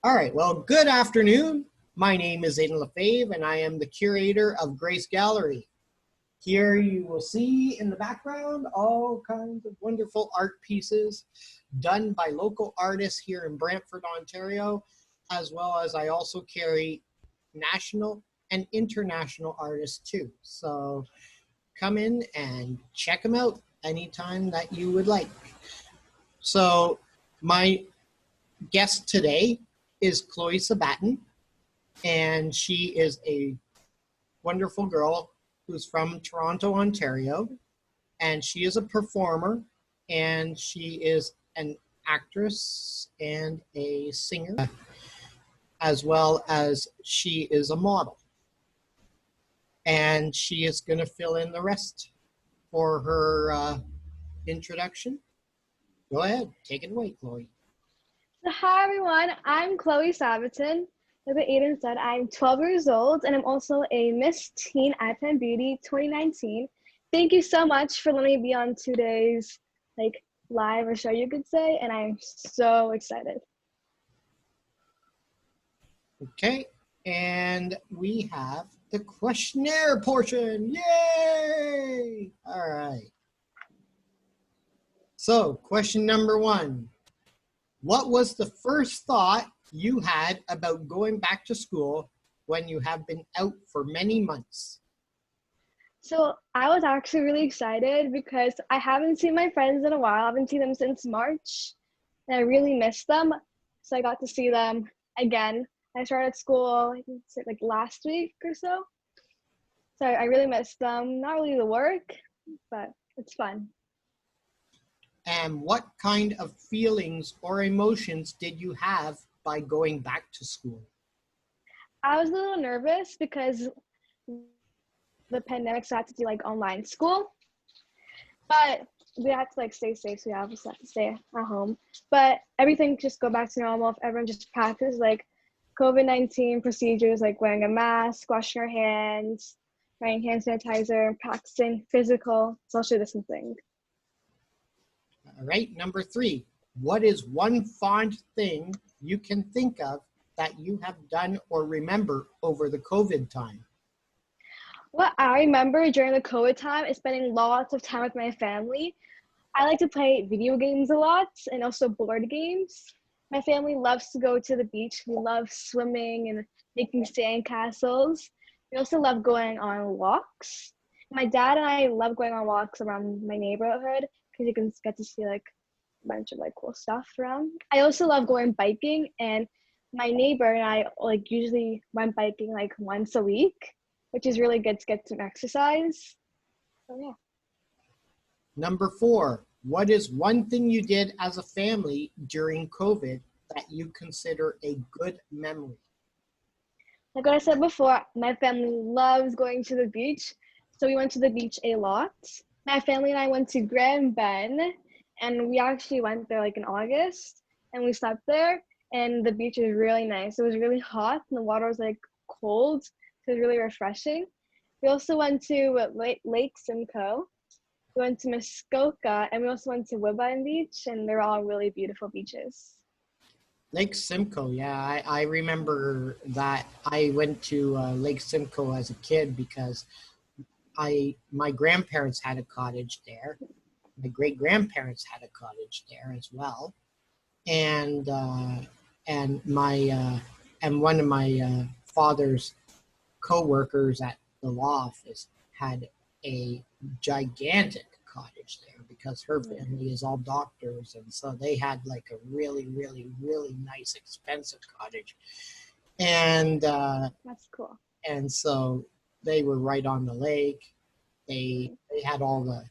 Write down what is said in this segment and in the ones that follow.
All right, well, good afternoon. My name is Aidan Lefebvre, and I am the curator of Grace Gallery. Here you will see in the background all kinds of wonderful art pieces done by local artists here in Brantford, Ontario, as well as I also carry national and international artists too. So come in and check them out anytime that you would like. So my guest today is Chloe Sabatin, and she is a wonderful girl who's from Toronto, Ontario, and she is a performer, and she is an actress and a singer, as well as she is a model. And she is going to fill in the rest for her introduction. Go ahead, take it away, Chloe. So hi everyone, I'm Chloe Sabatin. Like Aidan said, I'm 12 years old and I'm also a Miss Teen IPEN Beauty 2019. Thank you so much for letting me be on today's live or show, you could say, and I'm so excited. Okay, and we have the questionnaire portion. Yay! All right. So, question number 1. What was the first thought you had about going back to school when you have been out for many months? So I was actually really excited because I haven't seen my friends in a while. I haven't seen them since March, and I really missed them. So I got to see them again. I started school like last week or so. So I really missed them. Not really the work, but it's fun. And what kind of feelings or emotions did you have by going back to school? I was a little nervous because the pandemic, so I had to do online school. But we had to stay safe, so we obviously had to stay at home. But everything just go back to normal if everyone just practice COVID-19 procedures, like wearing a mask, washing our hands, wearing hand sanitizer, practicing physical social distancing. All right, number 3. What is one fond thing you can think of that you have done or remember over the COVID time? What I remember during the COVID time is spending lots of time with my family. I like to play video games a lot and also board games. My family loves to go to the beach. We love swimming and making sand castles. We also love going on walks. My dad and I love going on walks around my neighborhood because you can get to see a bunch of cool stuff around. I also love going biking, and my neighbor and I usually went biking once a week, which is really good to get some exercise. So yeah. Number 4, what is one thing you did as a family during COVID that you consider a good memory? Like what I said before, my family loves going to the beach, so we went to the beach a lot. My family and I went to Grand Bend, and we actually went there in August, and we slept there, and the beach is really nice. It was really hot, and the water was cold, so it was really refreshing. We also went to Lake Simcoe. We went to Muskoka, and we also went to Woodbine Beach, and they're all really beautiful beaches. Lake Simcoe, yeah, I remember that. I went to Lake Simcoe as a kid because my grandparents had a cottage there. My great-grandparents had a cottage there as well, and one of my father's co-workers at the law office had a gigantic cottage there because her family is all doctors, and so they had a really, really, really nice, expensive cottage, and that's cool. And so they were right on the lake. They had all the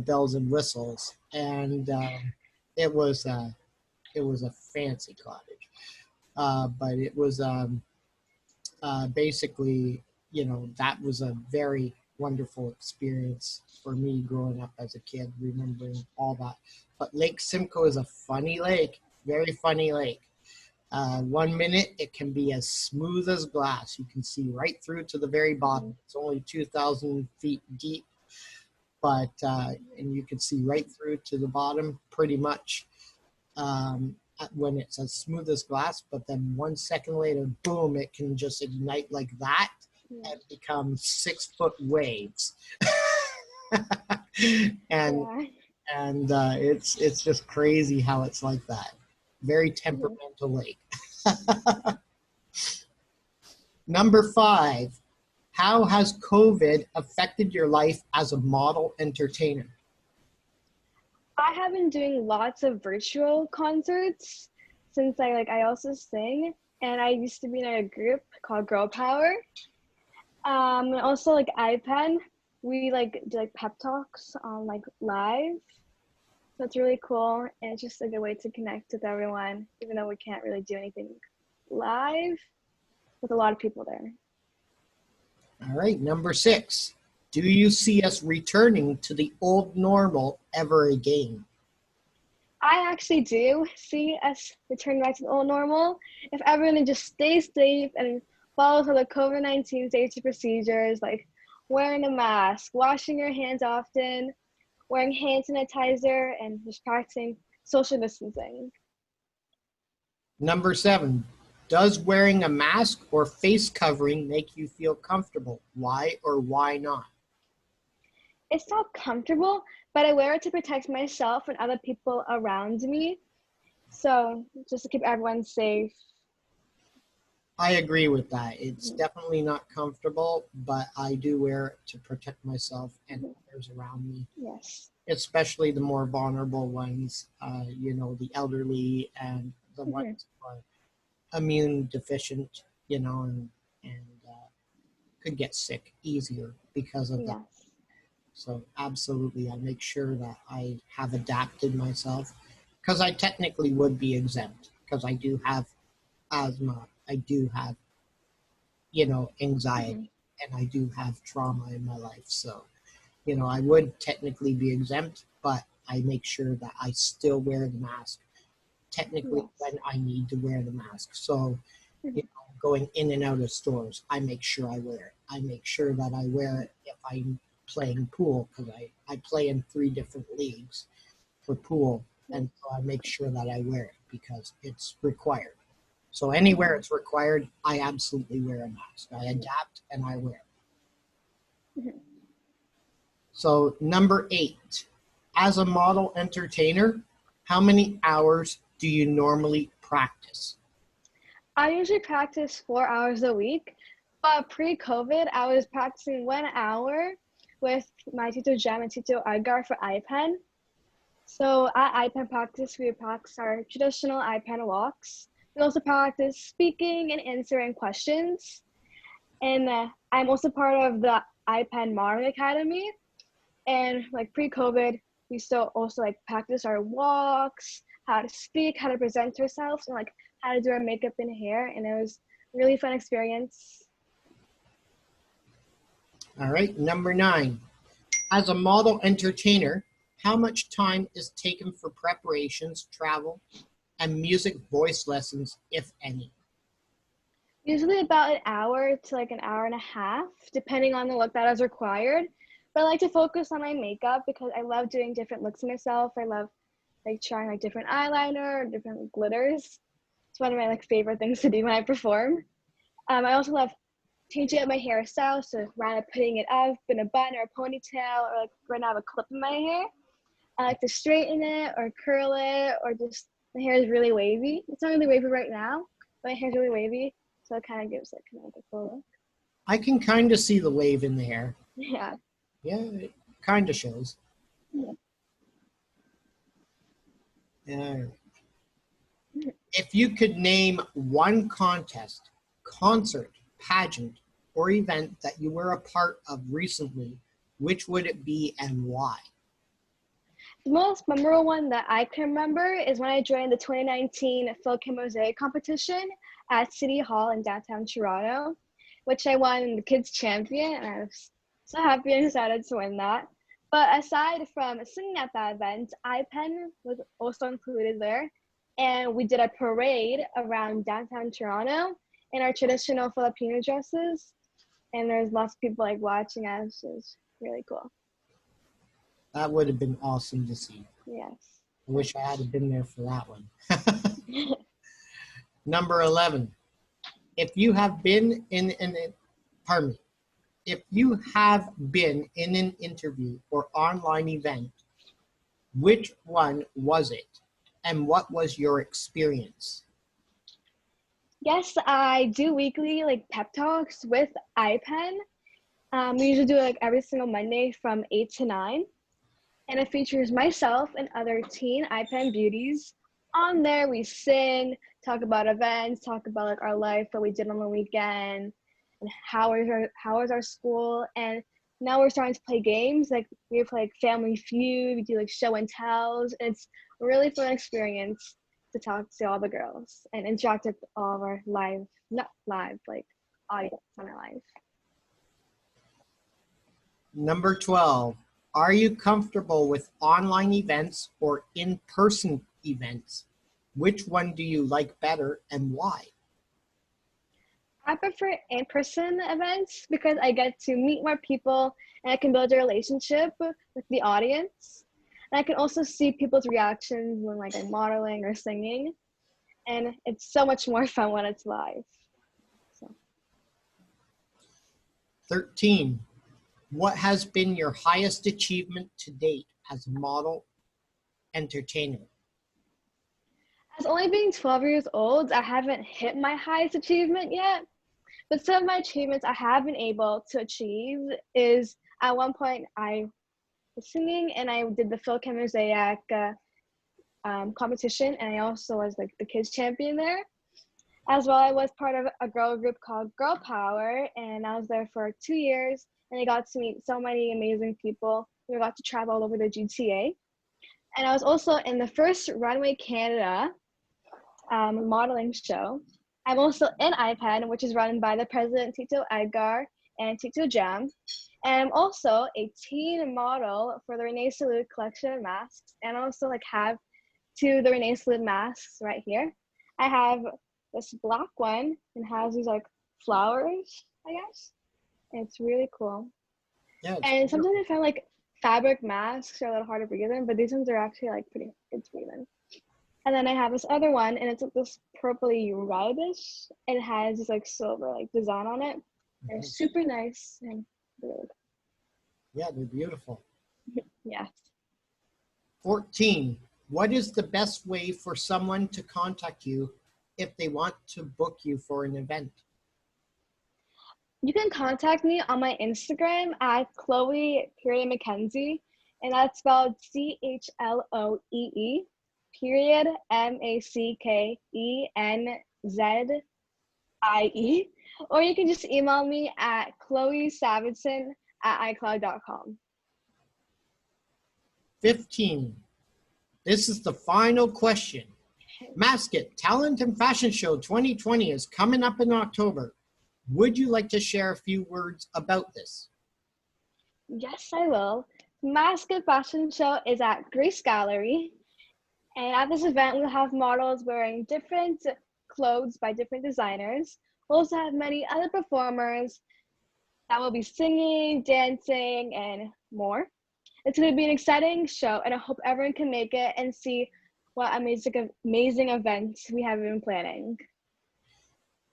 bells and whistles, and it was a fancy cottage, but it was basically that was a very wonderful experience for me growing up as a kid, remembering all that. But Lake Simcoe is a funny lake, very funny lake. 1 minute it can be as smooth as glass. You can see right through to the very bottom. It's only 2,000 feet deep, but and you can see right through to the bottom pretty much. when it's as smooth as glass, but then 1 second later, boom, it can just ignite like that and become 6-foot waves. and Yeah. it's just crazy how it's like that. Very temperamental lake. Number 5, how has COVID affected your life as a model entertainer? I have been doing lots of virtual concerts since I also sing, and I used to be in a group called Girl Power. And also like IPEN, we do like pep talks on like live. So it's really cool, and it's just a good way to connect with everyone, even though we can't really do anything live with a lot of people there. All right, number 6. Do you see us returning to the old normal ever again? I actually do see us return back to the old normal if everyone just stays safe and follows all the COVID-19 safety procedures, like wearing a mask, washing your hands often, wearing hand sanitizer, and just practicing social distancing. Number 7. Does wearing a mask or face covering make you feel comfortable? Why or why not? It's not comfortable, but I wear it to protect myself and other people around me. So just to keep everyone safe. I agree with that. It's definitely not comfortable, but I do wear it to protect myself and others around me, Yes. especially the more vulnerable ones, the elderly and the ones who are immune deficient, and could get sick easier because of that. Yes. So absolutely, I make sure that I have adapted myself because I technically would be exempt because I do have asthma, I do have, anxiety, and I do have trauma in my life. So, I would technically be exempt, but I make sure that I still wear the mask technically when I need to wear the mask. So, going in and out of stores, I make sure I wear it. I make sure that I wear it if I'm playing pool because I play in 3 different leagues for pool. And so I make sure that I wear it because it's required. So anywhere it's required, I absolutely wear a mask. I adapt and I wear it. So number 8, as a model entertainer, how many hours do you normally practice? I usually practice 4 hours a week, but pre-COVID, I was practicing 1 hour with my Tito Jam and Tito Edgar for IPEN. So at IPEN practice, we practice our traditional IPEN walks. We also practice speaking and answering questions. And I'm also part of the IPEN Modeling Academy. And pre-COVID, we still also practice our walks, how to speak, how to present ourselves, and how to do our makeup and hair. And it was a really fun experience. All right, number 9. As a model entertainer, how much time is taken for preparations, travel, and music voice lessons, if any? Usually about an hour to an hour and a half, depending on the look that is required. But I like to focus on my makeup because I love doing different looks myself. I love trying different eyeliner, different glitters. It's one of my favorite things to do when I perform. I also love changing up my hairstyle, so rather putting it up in a bun or a ponytail, or right now I have a clip in my hair. I like to straighten it or curl it, or just my hair is really wavy. It's not really wavy right now, but my hair is really wavy, so it kind of gives it a cool look. I can kind of see the wave in the hair. Yeah. Yeah, it kind of shows. Yeah. If you could name one contest, concert, pageant, or event that you were a part of recently, which would it be and why? The most memorable one that I can remember is when I joined the 2019 Philkin Mosaic competition at City Hall in downtown Toronto, which I won the Kids Champion, and I was so happy and excited to win that. But aside from singing at that event, IPEN was also included there, and we did a parade around downtown Toronto in our traditional Filipino dresses, and there's lots of people watching us. It was really cool. That would have been awesome to see. Yes. I wish I had been there for that one. Number 11. If you have been in an, pardon me, if you have been in an interview or online event, which one was it? And what was your experience? Yes, I do weekly like pep talks with IPEN. We usually do it like every single Monday from 8 to 9. And it features myself and other teen IPEN beauties. On there, we sing, talk about events, talk about like our life, what we did on the weekend, and how is our school. And now we're starting to play games. Like we play like Family Feud, we do like show and tells. And it's a really fun experience to talk to all the girls and interact with all of our live, not live, like audience on our live. Number 12. Are you comfortable with online events or in-person events? Which one do you like better and why? I prefer in-person events because I get to meet more people and I can build a relationship with the audience. And I can also see people's reactions when like I'm modeling or singing. And it's so much more fun when it's live. So. 13. What has been your highest achievement to date as a model entertainer? As only being 12 years old, I haven't hit my highest achievement yet. But some of my achievements I have been able to achieve is at one point I was singing and I did the Philchem Mosaic competition, and I also was like the kids champion there. As well, I was part of a girl group called Girl Power, and I was there for 2 years, and I got to meet so many amazing people. We got to travel all over the GTA. And I was also in the first Runway Canada modeling show. I'm also in IPEN, which is run by the president, Tito Edgar and Tito Jam. And I'm also a teen model for the Renee Salute collection of masks. And I also like have two of the Renee Salute masks right here. I have this black one and has these like flowers, I guess. And it's really cool. Yeah, and sometimes I find like fabric masks are a little hard to breathe in, but these ones are actually like pretty good to breathe in. And then I have this other one, and it's like this purpley reddish, and it has this like silver like design on it. And it's super nice and really. Yeah, they're beautiful. Yeah. 14. What is the best way for someone to contact you if they want to book you for an event? You can contact me on my Instagram at Chloe Mackenzie, and that's spelled CHLOEE MACKENZIE. Or you can just email me at Chloe Sabatin at iCloud.com. 15. This is the final question. Mask It Talent and Fashion Show 2020 is coming up in October. Would you like to share a few words about this? Yes, I will. Mask It Fashion Show is at Grace Gallery. And at this event, we'll have models wearing different clothes by different designers. We'll also have many other performers that will be singing, dancing, and more. It's going to be an exciting show, and I hope everyone can make it and see what amazing events we have been planning.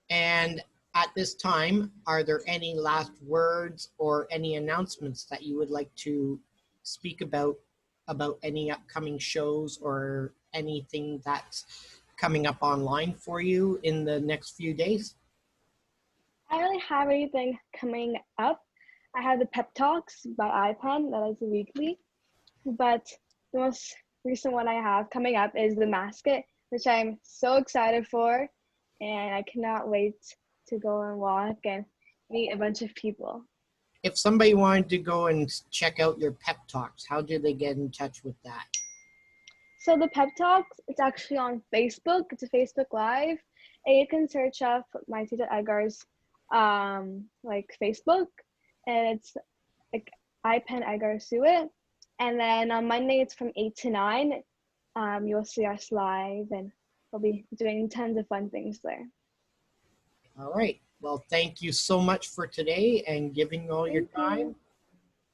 And at this time, are there any last words or any announcements that you would like to speak about any upcoming shows or anything that's coming up online for you in the next few days? I don't really have anything coming up. I have the Pep Talks by IPEN, that is weekly. But the most recent one I have coming up is the Mask It, which I'm so excited for. And I cannot wait to go and walk and meet a bunch of people. If somebody wanted to go and check out your Pep Talks, how do they get in touch with that? So the Pep Talks, it's actually on Facebook. It's a Facebook Live. And you can search up my Tito Edgar's like Facebook. And it's like IPEN Edgar Suet. And then on Monday, it's from 8 to 9. You'll see us live, and we'll be doing tons of fun things there. All right. Well, thank you so much for today and giving all your time.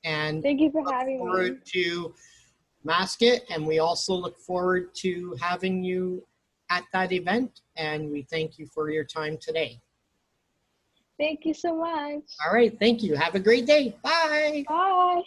And thank you for having me. Look forward to Mask It, and we also look forward to having you at that event, and we thank you for your time today. Thank you so much. All right, thank you. Have a great day. Bye. Bye.